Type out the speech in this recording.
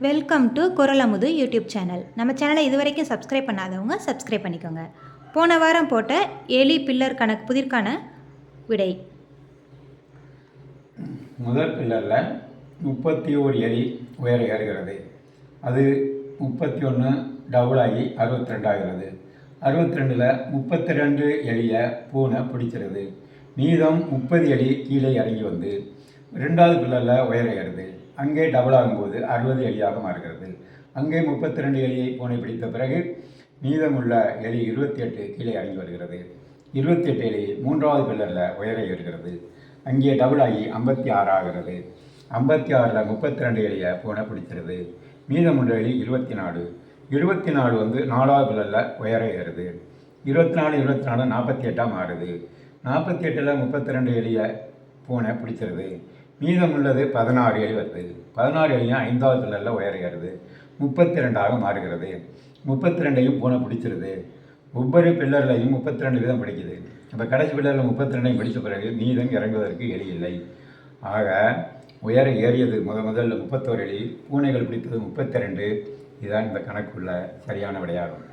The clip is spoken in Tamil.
Welcome to Kuralamudhu YouTube channel. நம்ம சேனலை இதுவரைக்கும் சப்ஸ்கிரைப் பண்ணாதவங்க சப்ஸ்கிரைப் பண்ணிக்கோங்க. போன வாரம் போட்ட எலி பில்லர் கணக்கு புதிர்க்கான விடை. முதல் பில்லரில் 31 எலி உயர ஏறுகிறது. அது 31 டபுள் ஆகி 62 ஆகிறது. 62ல் 32 எலியை பூனை பிடிச்சிருது. மீதம் 30 எலி கீழே இறங்கி வந்து 2வது பில்லரில் உயர ஏறுது. அங்கே டபுள் ஆகும்போது 60 எலியாக மாறுகிறது. அங்கே 32 எலியை பூனை பிடித்த பிறகு மீதமுள்ள எலி 28 கீழே இறங்கி வருகிறது. 28 எலி 3வது பில்லரில் உயர ஏறுகிறது. அங்கே டபுள் ஆகி 56 ஆகிறது. 56ல் 32 எலியை பூனை பிடிச்சிருது. மீதமுள்ள எலி 24. 24 வந்து 4வது பில்லரில் உயர ஏறுது. 24 48 மாறுது. 48ல் 32 எலியை பூனை பிடிச்சிருது. மீதமுள்ளது 16 எலி வருது. 16 எலியும் 5வது பில்லரில் உயர ஏறுது. 32 மாறுகிறது. 32ஐயும் பூனை பிடிச்சிருது. ஒவ்வொரு பில்லர்லையும் 32 வீதம் பிடிக்குது. இப்போ கடைசி பில்லரில் 32ஐயும் பிடித்த பிறகு மீதம் இறங்குவதற்கு எலி இல்லை. ஆக உயர ஏறியது முதல்ல 31 எலி, பூனைகள் பிடித்தது 32. இதுதான் இந்த கணக்குள்ள சரியான விடையாகும்.